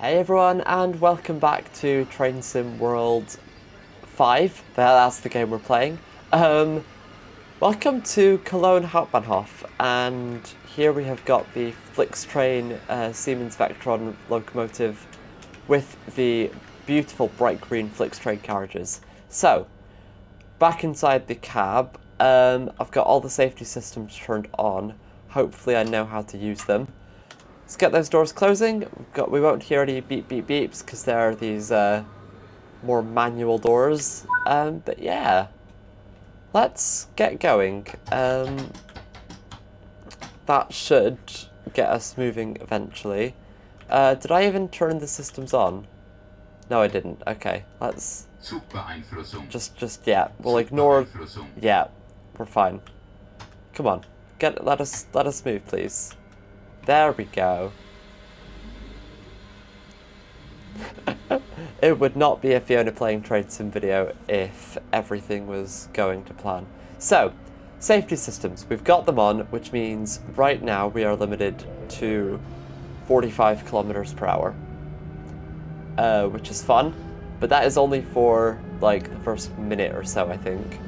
Hey everyone, and welcome back to Train Sim World 5. That's the game we're playing. Welcome to Cologne Hauptbahnhof, and here we have got the Flixtrain Siemens Vectron locomotive with the beautiful bright green Flixtrain carriages. So, back inside the cab, I've got all the safety systems turned on. Hopefully I know how to use them. Let's get those doors closing. We won't hear any beep beep beeps because there are these more manual doors. But yeah, let's get going. That should get us moving eventually. Did I even turn the systems on? No, I didn't. Okay, let's just yeah. We'll ignore. Yeah, we're fine. Come on, let us move, please. There we go. It would not be a Fiona playing Train Sim video if everything was going to plan. So, safety systems. We've got them on, which means right now we are limited to 45 kilometers per hour. Which is fun, but that is only for like the first minute or so, I think.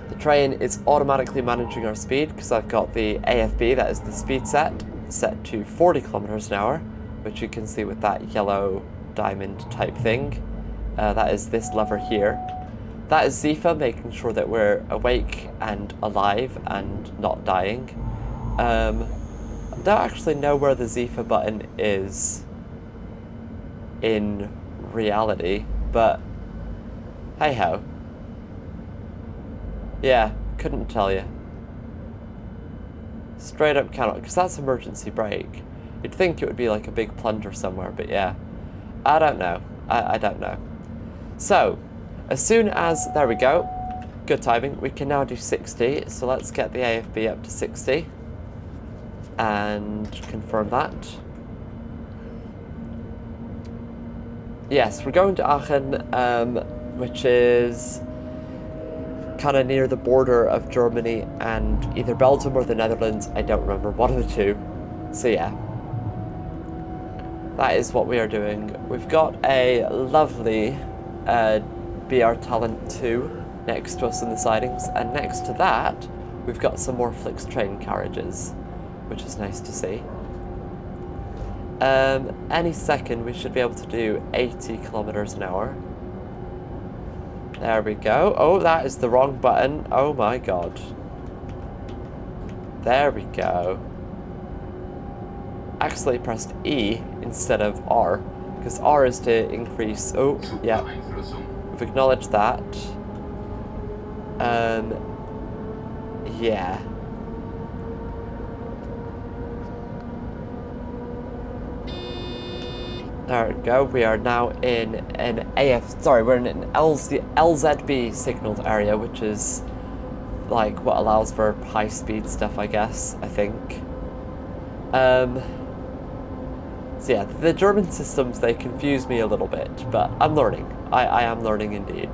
The train is automatically managing our speed because I've got the AFB, that is the speed set to 40 kilometers an hour, which you can see with that yellow diamond type thing. That is this lever here. That is Zifa, making sure that we're awake and alive and not dying. I don't actually know where the Zifa button is in reality, but hey ho. Yeah, couldn't tell you. Straight up cannot, because that's emergency brake. You'd think it would be like a big plunger somewhere, but yeah. I don't know. I don't know. So, as soon as, there we go. Good timing. We can now do 60, so let's get the AFB up to 60. And confirm that. Yes, we're going to Aachen, which is kind of near the border of Germany and either Belgium or the Netherlands. I don't remember, one of the two. So yeah, that is what we are doing. We've got a lovely BR Talent 2 next to us in the sidings, and next to that we've got some more Flixtrain carriages, which is nice to see. Any second we should be able to do 80 kilometers an hour. There we go. Oh, that is the wrong button. Oh my god. There we go. Actually pressed E instead of R, because R is to increase. Oh, yeah. We've acknowledged that. Yeah. There we go, we are now in an we're in an LZB signaled area, which is like what allows for high speed stuff, I guess, I think. So yeah, the German systems, they confuse me a little bit, but I'm learning. I am learning indeed.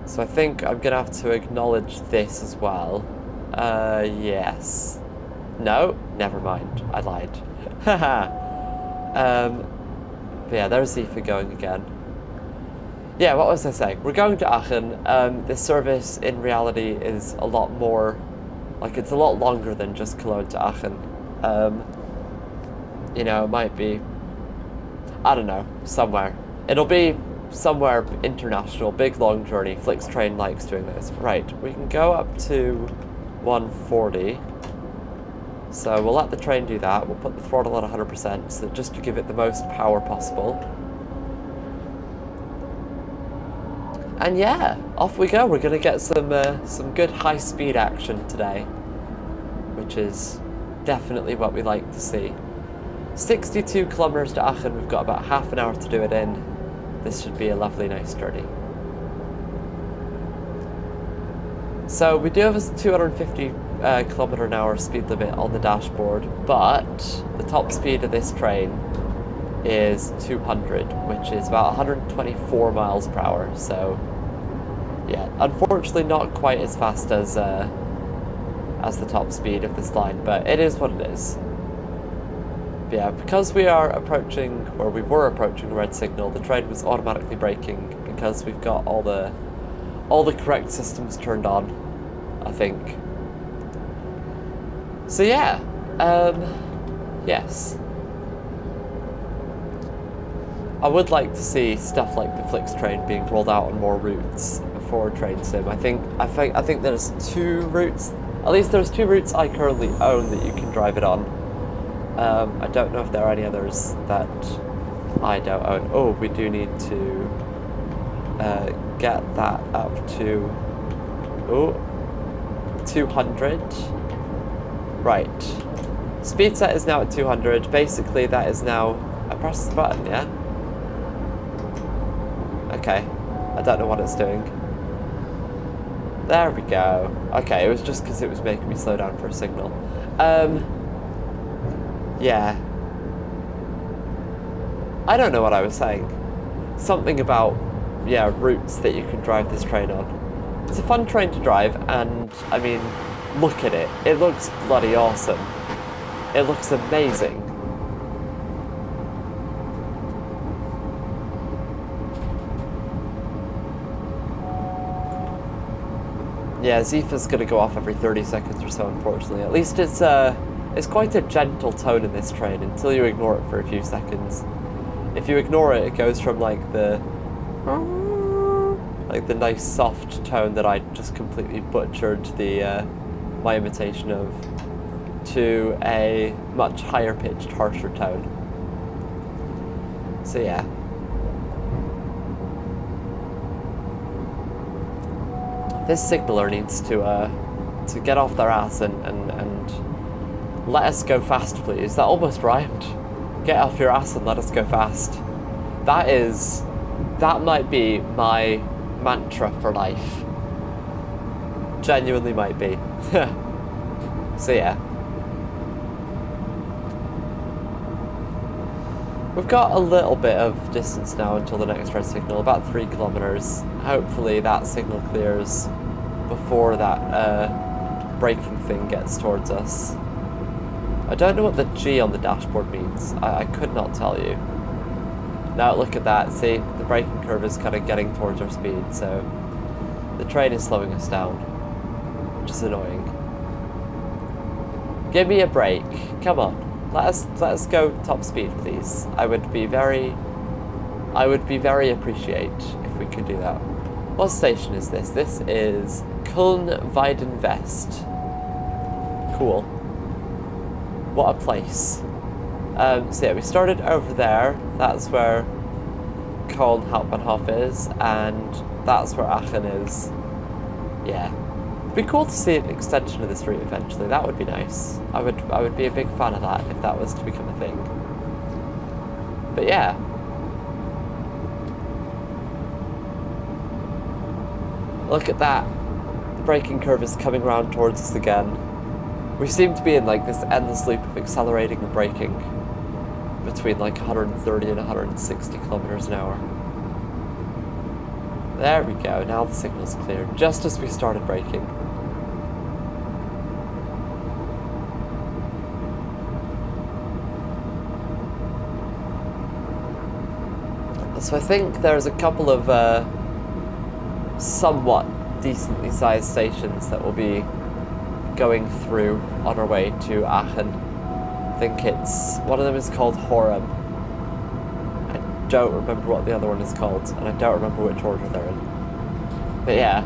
So I think I'm gonna have to acknowledge this as well. Yes. No, never mind, I lied. Haha. But yeah, there's Zifa going again. Yeah, what was I saying? We're going to Aachen. This service in reality is a lot more, like it's a lot longer than just Cologne to Aachen. You know, it might be, I don't know, somewhere. It'll be somewhere international, big long journey. Flixtrain likes doing this. Right, we can go up to 140. So we'll let the train do that. We'll put the throttle at 100%, so just to give it the most power possible. And yeah, off we go. We're gonna get some good high-speed action today, which is definitely what we like to see. 62 kilometers to Aachen. We've got about half an hour to do it in. This should be a lovely, nice journey. So we do have a 250 kilometer an hour speed limit on the dashboard, but the top speed of this train is 200, which is about 124 miles per hour. So yeah, unfortunately not quite as fast as the top speed of this line, but it is what it is. Yeah, because we are approaching, or we were approaching a red signal, the train was automatically braking because we've got all the correct systems turned on, I think. So yeah, yes. I would like to see stuff like the Flix train being rolled out on more routes for Train Sim. I think there's 2 routes. At least there's 2 routes I currently own that you can drive it on. I don't know if there are any others that I don't own. Oh, we do need to get that up to 200. Right. Speed set is now at 200. Basically, that is now. I press the button, yeah. Okay. I don't know what it's doing. There we go. Okay, it was just because it was making me slow down for a signal. Yeah. I don't know what I was saying. Something about, yeah, routes that you can drive this train on. It's a fun train to drive, and, I mean, look at it. It looks bloody awesome. It looks amazing. Yeah, Zifa's gonna go off every 30 seconds or so, unfortunately. At least it's quite a gentle tone in this train until you ignore it for a few seconds. If you ignore it, it goes from like the nice soft tone that I just completely butchered my imitation of, to a much higher pitched, harsher tone. So yeah. This signaller needs to get off their ass and let us go fast, please. That almost rhymed. Get off your ass and let us go fast. That might be my mantra for life. Genuinely might be. So yeah. We've got a little bit of distance now until the next red signal, about 3 kilometers. Hopefully that signal clears before that braking thing gets towards us. I don't know what the G on the dashboard means. I could not tell you. Now look at that, see, the braking curve is kind of getting towards our speed, so the train is slowing us down, which is annoying. Give me a break, come on. Let us go top speed, please. I would be very appreciate if we could do that. What station is this? This is Cologne Weidenwest. Cool. What a place. So yeah, we started over there. That's where Cologne Hauptbahnhof is, and that's where Aachen is. Yeah. It'd be cool to see an extension of this route eventually. That would be nice. I would be a big fan of that if that was to become a thing. But yeah. Look at that. The braking curve is coming round towards us again. We seem to be in like this endless loop of accelerating and braking between like 130 and 160 kilometers an hour. There we go, now the signal's clear, just as we started braking. So I think there's a couple of somewhat decently sized stations that will be going through on our way to Aachen. I think one of them is called Horem. I don't remember what the other one is called, and I don't remember which order they're in. But yeah.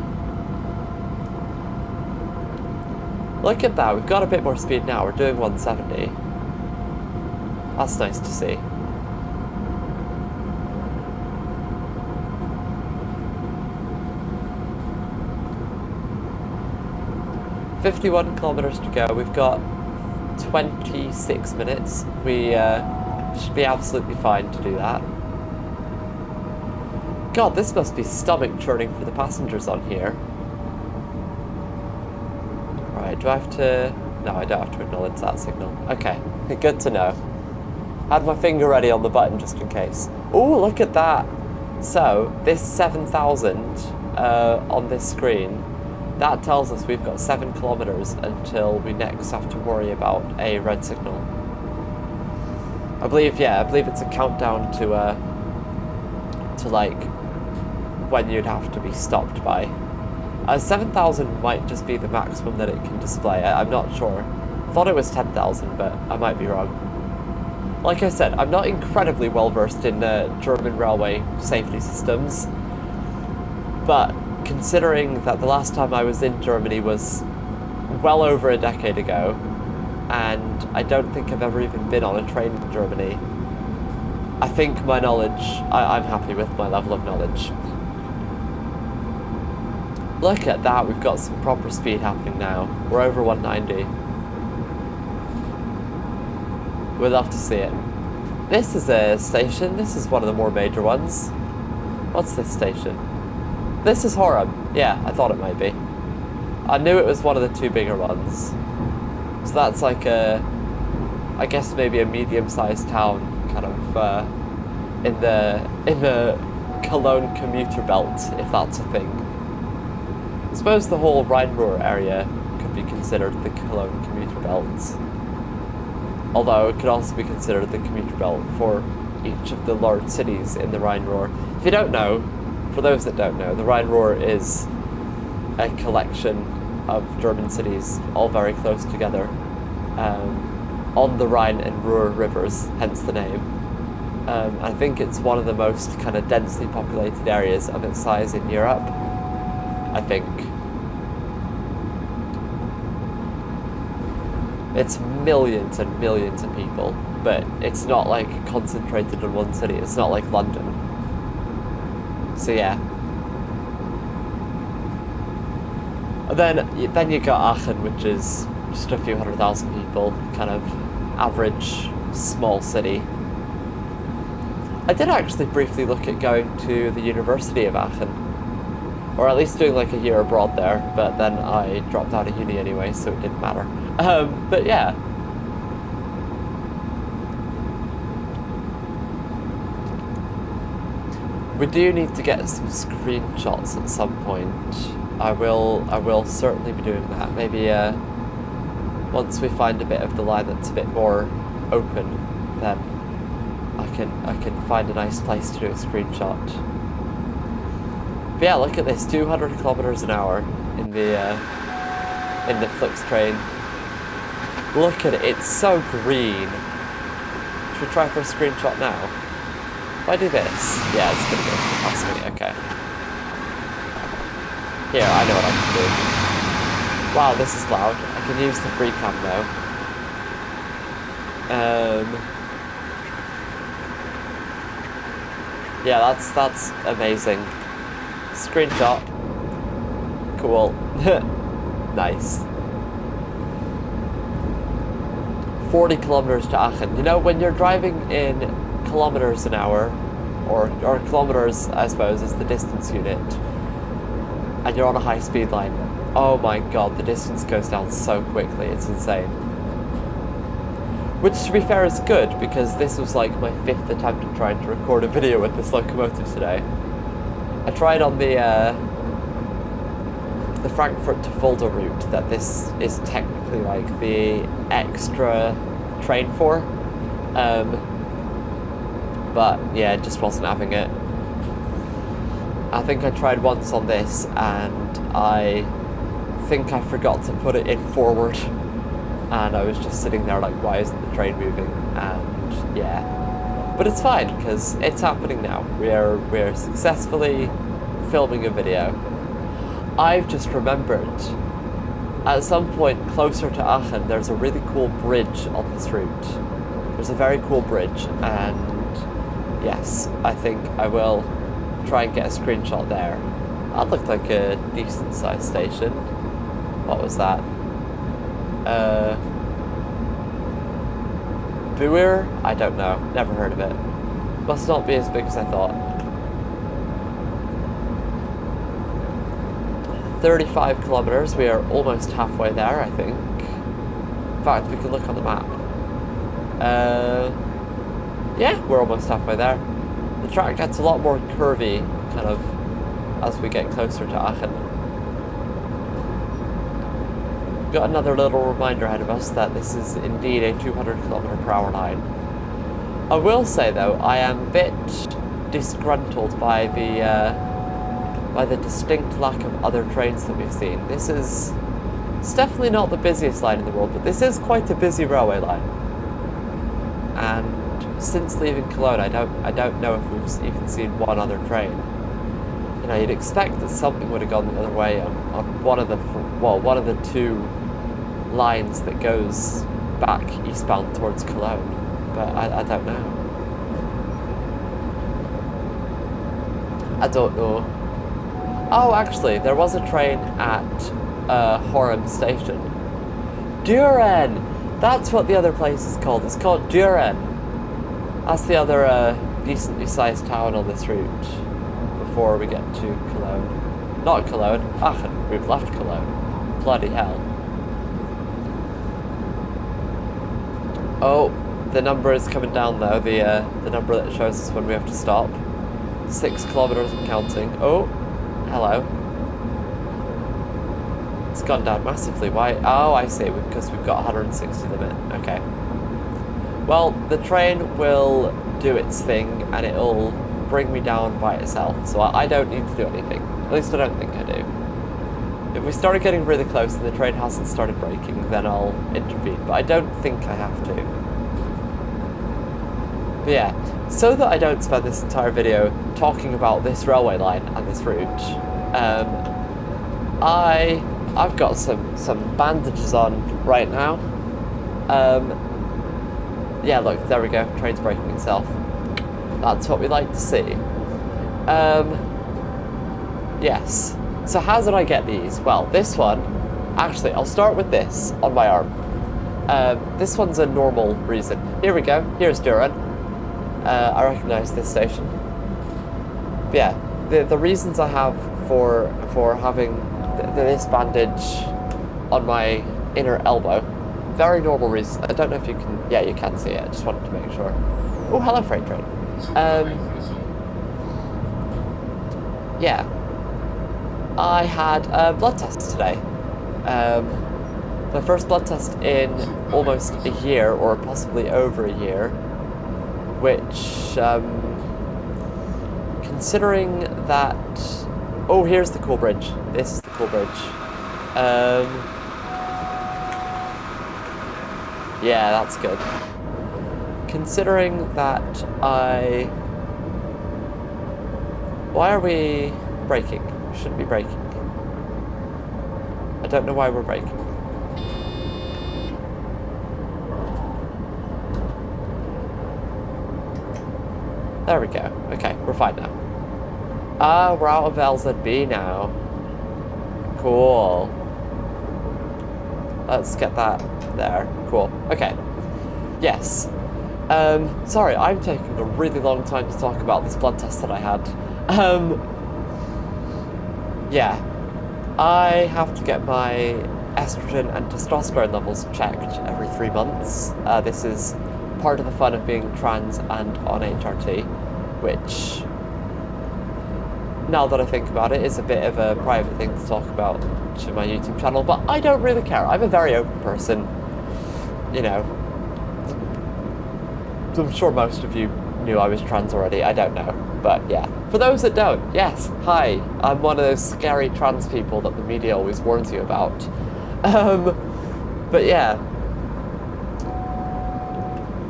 Look at that, we've got a bit more speed now, we're doing 170. That's nice to see. "51 kilometers to go. We've got 26 minutes. We should be absolutely fine to do that. God, this must be stomach churning for the passengers on here. Right, do I have to... No, I don't have to acknowledge that signal. Okay, good to know. Had my finger ready on the button just in case. Oh, look at that! So, this 7,000 on this screen, that tells us we've got 7 kilometers until we next have to worry about a red signal. I believe it's a countdown to like when you'd have to be stopped by. 7,000 might just be the maximum that it can display. I'm not sure. I thought it was 10,000, but I might be wrong. Like I said, I'm not incredibly well versed in German railway safety systems, but considering that the last time I was in Germany was well over a decade ago, and I don't think I've ever even been on a train in Germany, I think my knowledge, I'm happy with my level of knowledge. Look at that, we've got some proper speed happening now. We're over 190. We'd love to see it. This is a station, this is one of the more major ones. What's this station? This is Horham. Yeah, I thought it might be. I knew it was one of the two bigger ones. So that's like I guess maybe a medium-sized town, kind of in the Cologne commuter belt, if that's a thing. I suppose the whole Rhine-Ruhr area could be considered the Cologne commuter belt. Although it could also be considered the commuter belt for each of the large cities in the Rhine-Ruhr. If you don't know, for those that don't know, the Rhine-Ruhr is a collection of German cities, all very close together, on the Rhine and Ruhr rivers, hence the name. I think it's one of the most kind of densely populated areas of its size in Europe, I think. It's millions and millions of people, but it's not like concentrated in one city. It's not like London. So yeah. And then you got Aachen, which is just a few 100,000 people, kind of average small city. I did actually briefly look at going to the University of Aachen, or at least doing like a year abroad there, but then I dropped out of uni anyway, so it didn't matter. But yeah. We do need to get some screenshots at some point. I will certainly be doing that. Maybe once we find a bit of the line that's a bit more open, then I can find a nice place to do a screenshot. But yeah, look at this, 200 kilometers an hour in the Flix train. Look at it, it's so green. Should we try for a screenshot now? If I do this, yeah, it's gonna go past me, okay. Here, I know what I can do. Wow, this is loud. I can use the free cam now. Yeah, that's amazing. Screenshot. Cool. Nice. 40 kilometers to Aachen. You know, when you're driving in kilometers an hour, or kilometers, I suppose, is the distance unit, and you're on a high speed line, oh my god, the distance goes down so quickly, it's insane. Which, to be fair, is good, because this was like my 5th attempt at trying to record a video with this locomotive today. I tried on the Frankfurt to Fulda route that this is technically like the extra train for, but yeah, it just wasn't having it. I think I tried once on this and I think I forgot to put it in forward, and I was just sitting there like, why isn't the train moving? And yeah, but it's fine because it's happening now. We're successfully filming a video. I've just remembered, at some point closer to Aachen, there's a really cool bridge on this route. There's a very cool bridge, and yes, I think I will try and get a screenshot there. That looked like a decent sized station. What was that? Buer? I don't know. Never heard of it. Must not be as big as I thought. 35 kilometers. We are almost halfway there, I think. In fact, we can look on the map. Yeah, we're almost halfway there. The track gets a lot more curvy, kind of, as we get closer to Aachen. Got another little reminder ahead of us that this is indeed a 200 km/h line. I will say though, I am a bit disgruntled by the distinct lack of other trains that we've seen. It's definitely not the busiest line in the world, but this is quite a busy railway line. And since leaving Cologne, I don't know if we've even seen one other train. You know, you'd expect that something would have gone the other way on one of the two lines that goes back eastbound towards Cologne, but I don't know. I don't know. Oh, actually, there was a train at Horum Station. Düren! That's what the other place is called. It's called Düren. That's the other decently sized town on this route before we get to Cologne. Not Cologne, Aachen. We've left Cologne. Bloody hell. Oh, the number is coming down though, the number that shows us when we have to stop. 6 kilometers and counting. Oh, hello. It's gone down massively. Why? Oh, I see, because we've got 160 limit. Okay. Well, the train will do its thing and it'll bring me down by itself, so I don't need to do anything. At least I don't think I do. If we started getting really close and the train hasn't started braking, then I'll intervene, but I don't think I have to. But yeah, so that I don't spend this entire video talking about this railway line and this route, I've got some bandages on right now. Yeah, look, there we go, train's braking itself. That's what we like to see. Yes. So how did I get these? Well, this one, actually, I'll start with this on my arm. This one's a normal reason. Here we go. Here's Düren. I recognise this station. But yeah, the reasons I have for having this bandage on my inner elbow, very normal reason. I don't know if you can. Yeah, you can see it. I just wanted to make sure. Oh, hello, freight train. Yeah. I had a blood test today. My first blood test in almost a year, or possibly over a year, which, considering that... Oh, here's the cool bridge. This is the cool bridge. Yeah, that's good. Considering that Why are we braking? We shouldn't be braking. I don't know why we're braking. There we go. Okay, we're fine now. Ah, we're out of LZB now. Cool. Let's get that there. Cool. Okay. Yes. Sorry, I'm taking a really long time to talk about this blood test that I had. Yeah. I have to get my estrogen and testosterone levels checked every 3 months. This is part of the fun of being trans and on HRT, which, now that I think about it, is a bit of a private thing to talk about to my YouTube channel, but I don't really care. I'm a very open person, you know. I'm sure most of you knew I was trans already, I don't know, but yeah. For those that don't, yes, hi, I'm one of those scary trans people that the media always warns you about. But yeah.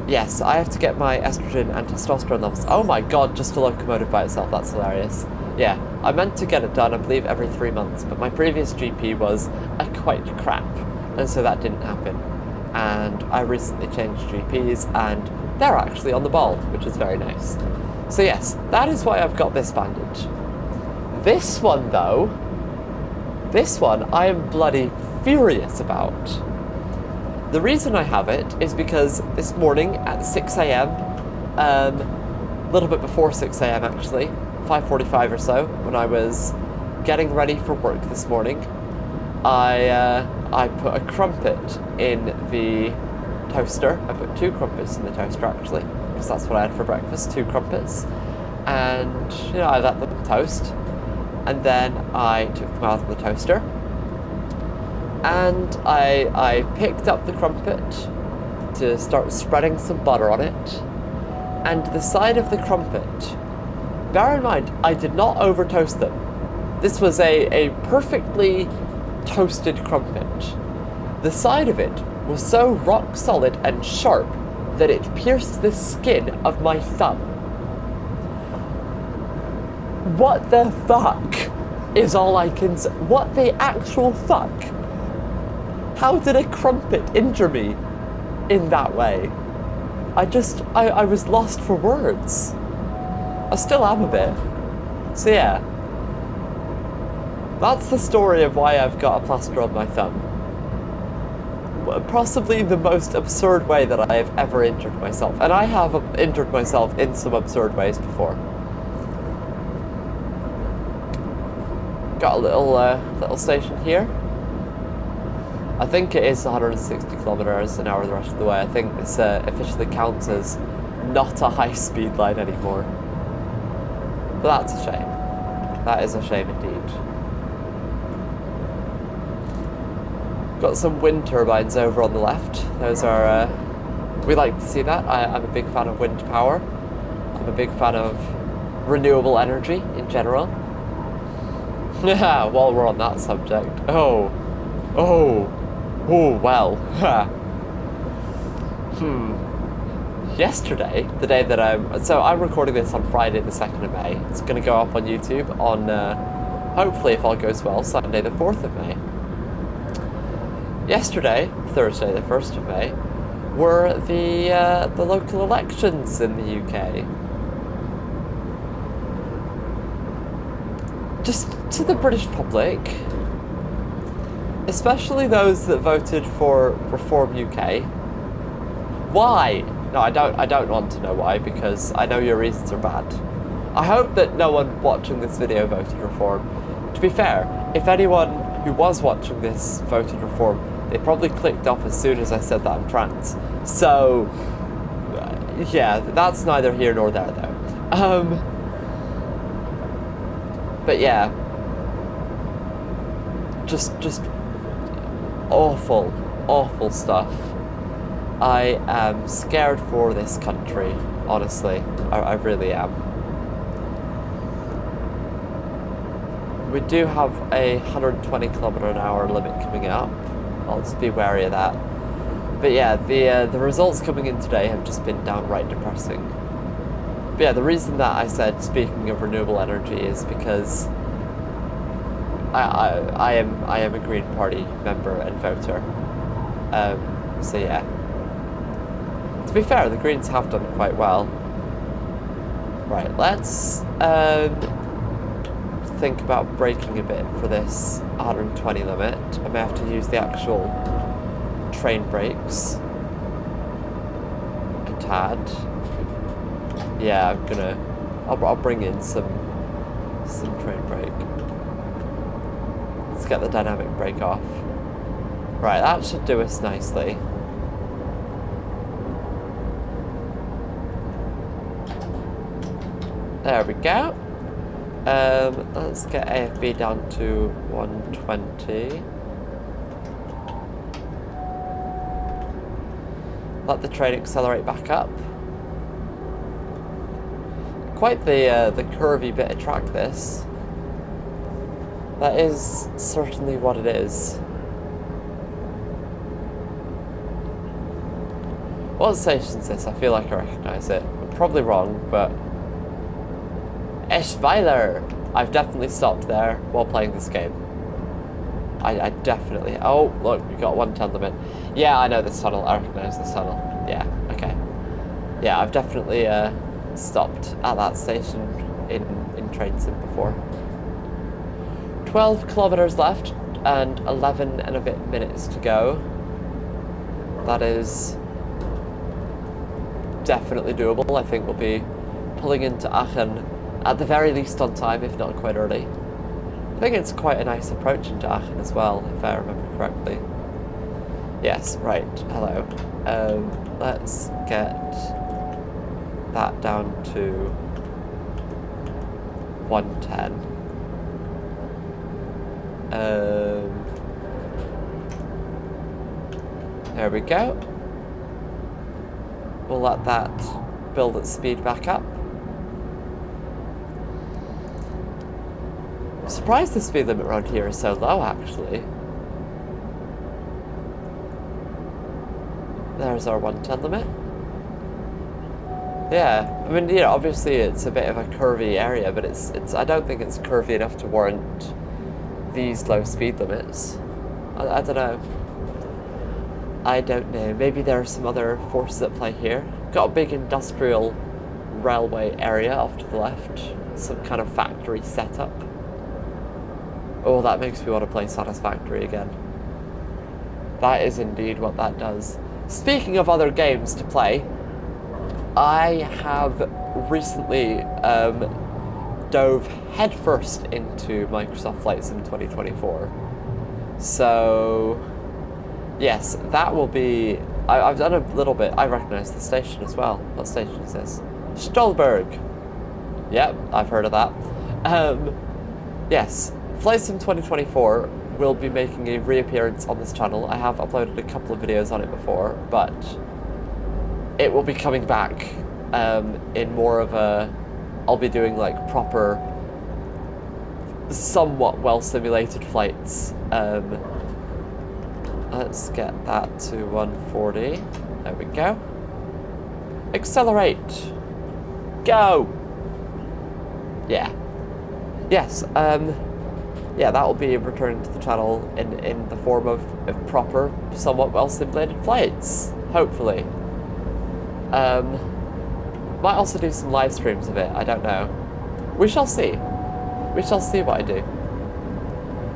Yes, I have to get my estrogen and testosterone levels. Oh my god, just a locomotive by itself, that's hilarious. Yeah, I meant to get it done, I believe, every 3 months, but my previous GP was quite crap, and so that didn't happen. And I recently changed GPs, and they're actually on the ball, which is very nice. So yes, that is why I've got this bandage. This one, though, this one I am bloody furious about. The reason I have it is because this morning at 6 AM, a little bit before 6 AM actually, 5:45 or so, when I was getting ready for work this morning, I put a crumpet in the toaster. I put 2 crumpets in the toaster actually, because that's what I had for breakfast, 2 crumpets. And, you know, I let them toast. And then I took them out of the toaster. And I picked up the crumpet to start spreading some butter on it. And the side of the crumpet, bear in mind, I did not over toast them. This was a perfectly toasted crumpet. The side of it was so rock solid and sharp that it pierced the skin of my thumb. What the fuck is all I can say. What the actual fuck? How did a crumpet injure me in that way? I was lost for words. I still am a bit. So yeah. That's the story of why I've got a plaster on my thumb. Possibly the most absurd way that I have ever injured myself. And I have injured myself in some absurd ways before. Got a little station here. I think it is 160 kilometers an hour the rest of the way. I think this officially counts as not a high-speed line anymore. But that's a shame. That is a shame indeed. Got some wind turbines over on the left. Those are, we like to see that. I'm a big fan of wind power. I'm a big fan of renewable energy in general. While we're on that subject. Well. Yesterday, the day that I'm recording this on Friday the 2nd of May. It's going to go up on YouTube on, hopefully if all goes well, Sunday the 4th of May. Yesterday, Thursday the 1st of May, were the local elections in the UK. Just to the British public, especially those that voted for Reform UK. Why? No, I don't want to know why, because I know your reasons are bad. I hope that no one watching this video voted Reform. To be fair, if anyone who was watching this voted Reform, they probably clicked off as soon as I said that I'm trans. So, yeah, that's neither here nor there though. But yeah, just awful stuff. I am scared for this country, honestly. I really am. We do have a 120 kilometer an hour limit coming up. I'll just be wary of that. But yeah, the results coming in today have just been downright depressing. But yeah, the reason that I said, speaking of renewable energy, is because I am a Green Party member and voter. So yeah. To be fair, the Greens have done quite well. Right, let's think about braking a bit for this 120 limit. I may have to use the actual train brakes a tad. Yeah, I'll bring in some train brake. Let's get the dynamic brake off. Right, that should do us nicely. There we go. Let's get AFB down to 120. Let the train accelerate back up. Quite the curvy bit of track, this. That is certainly what it is. What station is this? I feel like I recognise it. I'm probably wrong, but... Eschweiler! I've definitely stopped there while playing this game. I definitely... Oh, look, we've got 110 limit. Yeah, I know this tunnel. I recognise this tunnel. Yeah, okay. Yeah, I've definitely stopped at that station in train sim before. 12 kilometres left and 11 and a bit minutes to go. That is definitely doable. I think we'll be pulling into Aachen at the very least on time, if not quite early. I think it's quite a nice approach into Aachen as well, if I remember correctly. Yes, right, hello. Let's get that down to 110. There we go. We'll let that build its speed back up. I'm surprised the speed limit around here is so low, actually. There's our 110 limit. Yeah, I mean, you know, obviously it's a bit of a curvy area, but it's I don't think it's curvy enough to warrant these low speed limits. I don't know. I don't know. Maybe there are some other forces at play here. Got a big industrial railway area off to the left. Some kind of factory setup. Oh, that makes me want to play Satisfactory again. That is indeed what that does. Speaking of other games to play, I have recently dove headfirst into Microsoft Flight Sim 2024. So, yes, that will be... I've done a little bit. I recognise the station as well. What station is this? Stolberg. Yep, I've heard of that. Yes, Flight Sim 2024 will be making a reappearance on this channel. I have uploaded a couple of videos on it before, but it will be coming back in more of a... I'll be doing like proper, somewhat well simulated flights. Let's get that to 140. There we go. Accelerate. Go. Yeah. Yes. Yeah, that will be returning to the channel in the form of proper, somewhat well simulated flights. Hopefully. Might also do some live streams of it. I don't know. We shall see. We shall see what I do.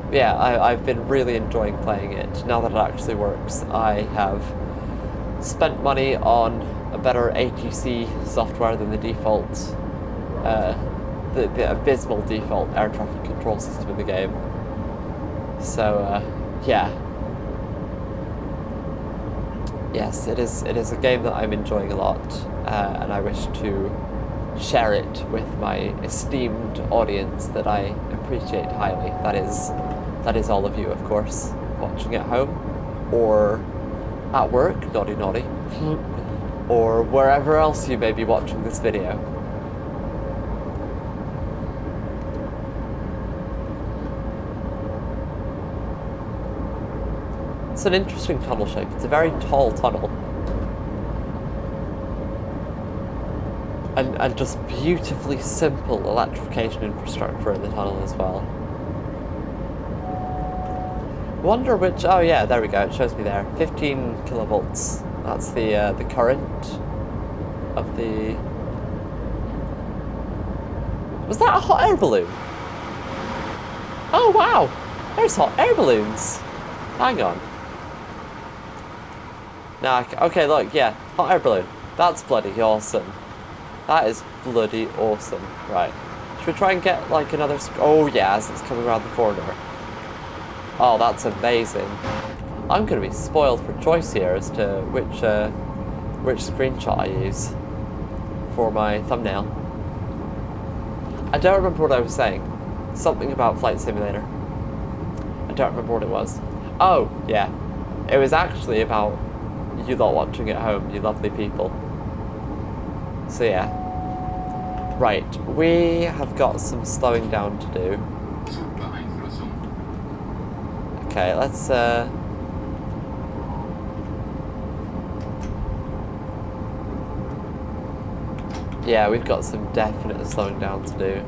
Yeah, I've been really enjoying playing it. Now that it actually works, I have spent money on a better ATC software than the default, the abysmal default air traffic control system in the game. So, yeah. Yes, it is a game that I'm enjoying a lot, and I wish to share it with my esteemed audience that I appreciate highly. That is all of you, of course, watching at home, or at work, naughty naughty, or wherever else you may be watching this video. It's an interesting tunnel shape. It's a very tall tunnel. And just beautifully simple electrification infrastructure in the tunnel as well. Wonder which... Oh yeah, there we go. It shows me there. 15 kilovolts. That's the current of the... Was that a hot air balloon? Oh wow! There's hot air balloons. Hang on. Nah, okay, look, yeah, hot air balloon. That's bloody awesome. That is bloody awesome. Right. Should we try and get, like, another... Oh, yeah, as it's coming around the corner. Oh, that's amazing. I'm going to be spoiled for choice here as to which screenshot I use for my thumbnail. I don't remember what I was saying. Something about Flight Simulator. I don't remember what it was. Oh, yeah. It was actually about you lot watching at home, you lovely people. So yeah. Right, we have got some slowing down to do. Okay, let's yeah, we've got some definite slowing down to do.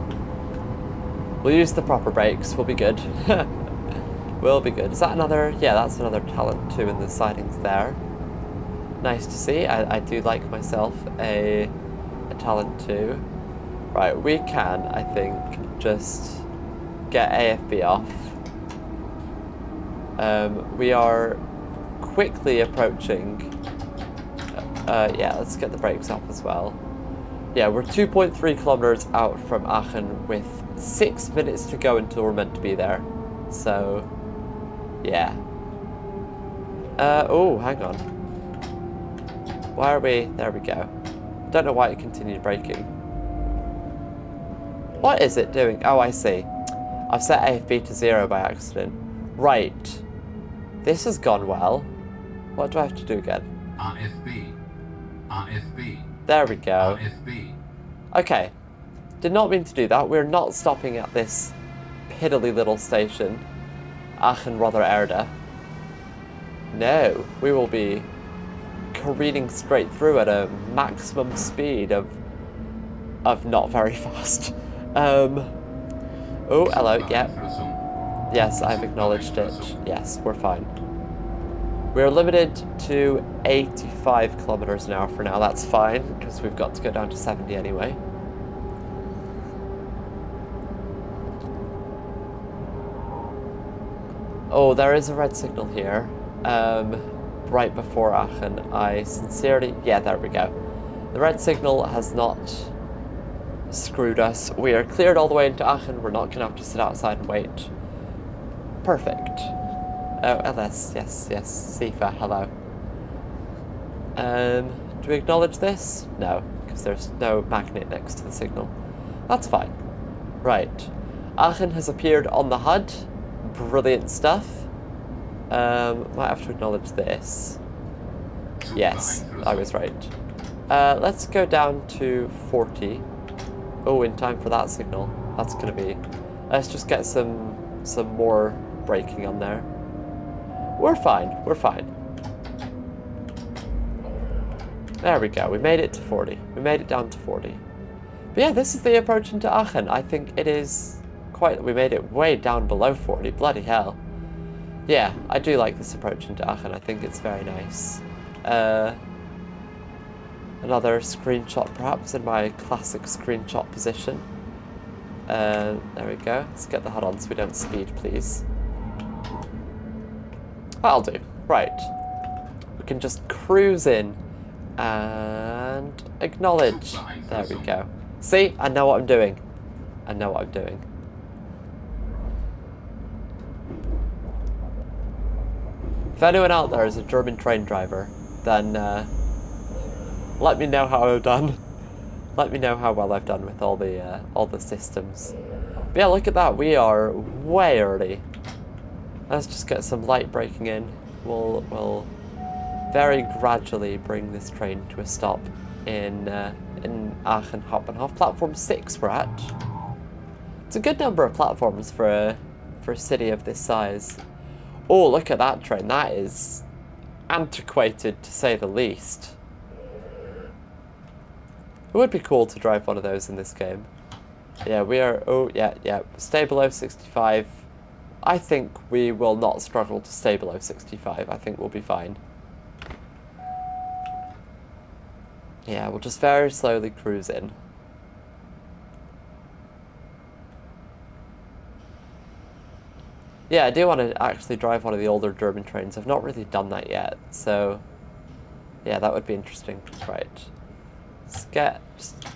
We'll use the proper brakes, we'll be good. We'll be good. Is that another... Yeah, that's another talent 2 in the sidings there. Nice to see. I do like myself a talent 2. Right, we can, I think, just get AFB off. We are quickly approaching... yeah, let's get the brakes off as well. Yeah, we're 2.3 kilometers out from Aachen with 6 minutes to go until we're meant to be there. So, yeah. Oh, hang on. Why are we... There we go. Don't know why it continued braking. What is it doing? Oh, I see. I've set AFB to 0 by accident. Right. This has gone well. What do I have to do again? AFB. AFB. There we go. Okay. Did not mean to do that. We're not stopping at this piddly little station. Aachen Rothererde. No. We will be careening straight through at a maximum speed of not very fast. Oh, hello, yep. Yes, I've acknowledged it. Yes, we're fine. We're limited to 85 kilometers an hour for now. That's fine, because we've got to go down to 70 anyway. Oh, there is a red signal here. Right before Aachen. I sincerely... Yeah, there we go. The red signal has not screwed us. We are cleared all the way into Aachen. We're not going to have to sit outside and wait. Perfect. Oh, LS. Yes, yes. Sifa, hello. Do we acknowledge this? No, because there's no magnet next to the signal. That's fine. Right. Aachen has appeared on the HUD. Brilliant stuff. Might have to acknowledge this. Yes, I was right. Let's go down to 40. Oh, in time for that signal. That's gonna be... Let's just get some more braking on there. We're fine, we're fine. There we go, we made it to 40. We made it down to 40. But yeah, this is the approach into Aachen. I think it is quite... We made it way down below 40, bloody hell. Yeah, I do like this approach into Aachen. I think it's very nice. Another screenshot perhaps in my classic screenshot position. There we go. Let's get the HUD on so we don't speed, please. That'll do. Right. We can just cruise in and acknowledge. There we go. See? I know what I'm doing. I know what I'm doing. If anyone out there is a German train driver, then let me know how I've done. Let me know how well I've done with all the systems. But yeah, look at that. We are way early. Let's just get some light braking in. We'll very gradually bring this train to a stop in Aachen Hauptbahnhof. Platform 6 we're at. It's a good number of platforms for a city of this size. Oh, look at that train. That is antiquated, to say the least. It would be cool to drive one of those in this game. Yeah, we are... Oh, yeah. Stay below 65. I think we will not struggle to stay below 65. I think we'll be fine. Yeah, we'll just very slowly cruise in. Yeah, I do want to actually drive one of the older German trains. I've not really done that yet, so... Yeah, that would be interesting. Right. Let's get just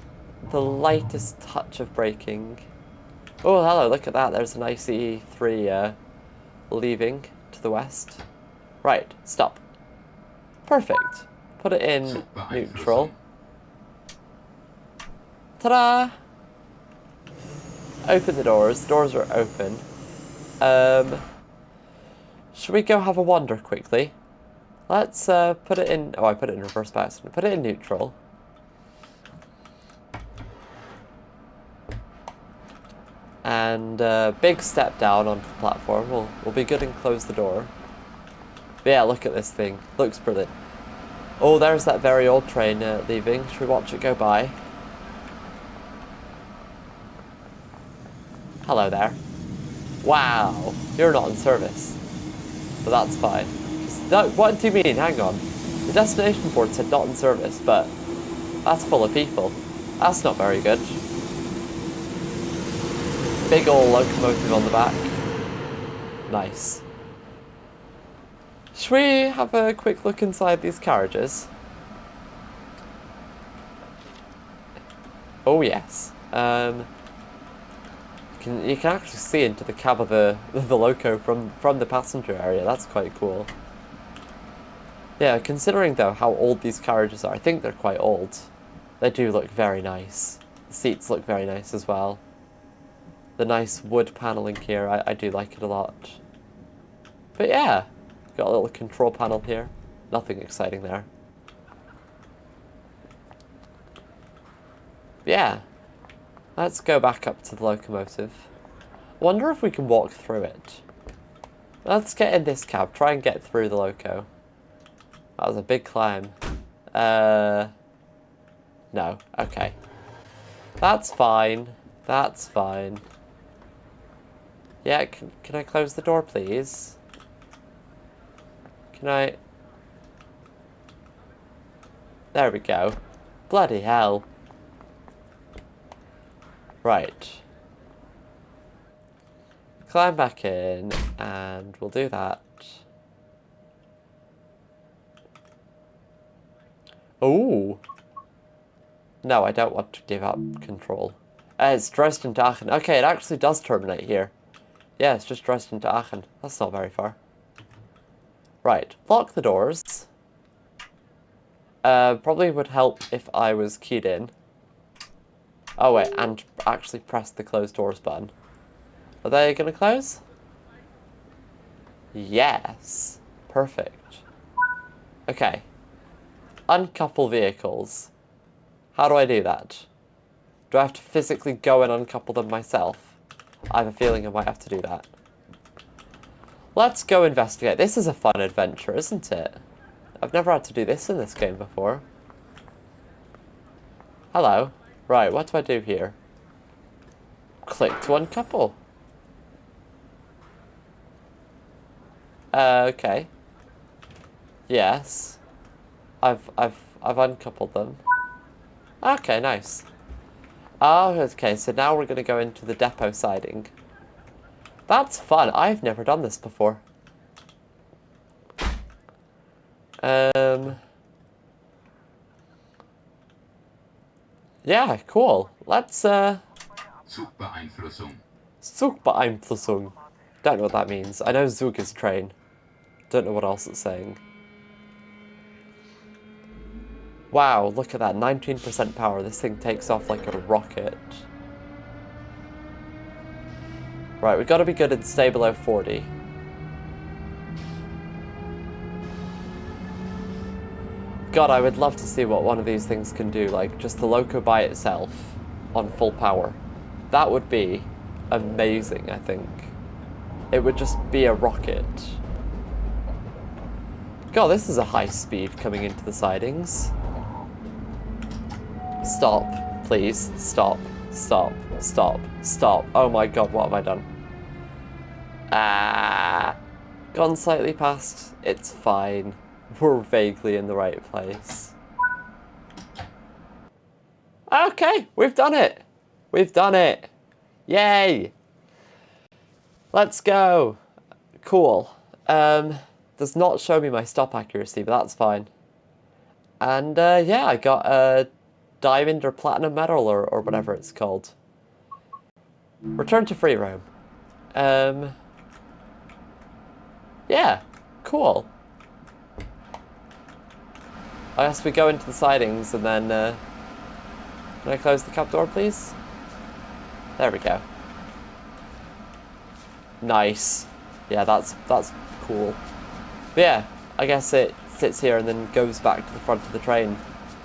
the lightest touch of braking. Oh, hello, look at that. There's an ICE3 leaving to the west. Right, stop. Perfect. Put it in neutral. Ta-da! Open the doors. The doors are open. Should we go have a wander quickly? Let's put it in... Oh, I put it in reverse by accident. Put it in neutral. And big step down onto the platform. We'll be good and close the door. But yeah, look at this thing. Looks brilliant. Oh, there's that very old train leaving. Should we watch it go by? Hello there. Wow, you're not in service. But that's fine. No, what do you mean? Hang on. The destination board said not in service, but that's full of people. That's not very good. Big old locomotive on the back. Nice. Should we have a quick look inside these carriages? Oh yes. You can actually see into the cab of the loco from the passenger area. That's quite cool. Yeah, considering though how old these carriages are, I think they're quite old. They do look very nice. The seats look very nice as well. The nice wood paneling here, I do like it a lot. But yeah, got a little control panel here. Nothing exciting there. Yeah. Let's go back up to the locomotive. I wonder if we can walk through it. Let's get in this cab. Try and get through the loco. That was a big climb. No. Okay. That's fine. That's fine. Yeah, can I close the door, please? Can I... There we go. Bloody hell. Right. Climb back in, and we'll do that. Ooh. No, I don't want to give up control. It's Dresden to Aachen. Okay, it actually does terminate here. Yeah, it's just Dresden to Aachen. That's not very far. Right, lock the doors. Probably would help if I was keyed in. Oh wait, and actually press the close doors button. Are they gonna close? Yes. Perfect. Okay. Uncouple vehicles. How do I do that? Do I have to physically go and uncouple them myself? I have a feeling I might have to do that. Let's go investigate. This is a fun adventure, isn't it? I've never had to do this in this game before. Hello. Right, what do I do here? Click to uncouple. Okay. Yes. I've uncoupled them. Okay, nice. Oh, okay, so now we're gonna go into the depot siding. That's fun. I've never done this before. Yeah, cool. Let's, Zugbeeinflussung. Zugbeeinflussung. Don't know what that means. I know Zug is train. Don't know what else it's saying. Wow, look at that. 19% power. This thing takes off like a rocket. Right, we've got to be good and stay below 40. God, I would love to see what one of these things can do, like just the loco by itself on full power. That would be amazing, I think. It would just be a rocket. God, this is a high speed coming into the sidings. Stop, please. Stop, stop, stop, stop. Oh my god, what have I done? Gone slightly past. It's fine. We're vaguely in the right place. Okay, we've done it. We've done it. Yay. Let's go. Cool. Does not show me my stop accuracy, but that's fine. And yeah, I got a diamond or platinum medal or whatever it's called. Return to free roam. Yeah, cool. I guess we go into the sidings and then, can I close the cab door, please? There we go. Nice. Yeah, that's cool. But yeah, I guess it sits here and then goes back to the front of the train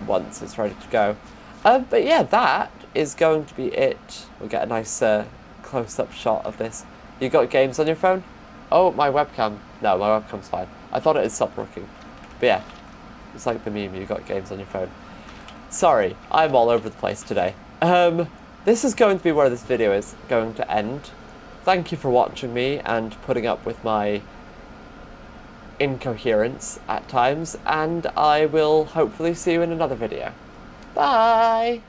once it's ready to go. But yeah, that is going to be it. We'll get a nice close-up shot of this. You got games on your phone? Oh, my webcam. No, my webcam's fine. I thought it had stopped working. But yeah, it's like the meme, you got games on your phone. Sorry, I'm all over the place today. This is going to be where this video is going to end. Thank you for watching me and putting up with my incoherence at times, and I will hopefully see you in another video. Bye!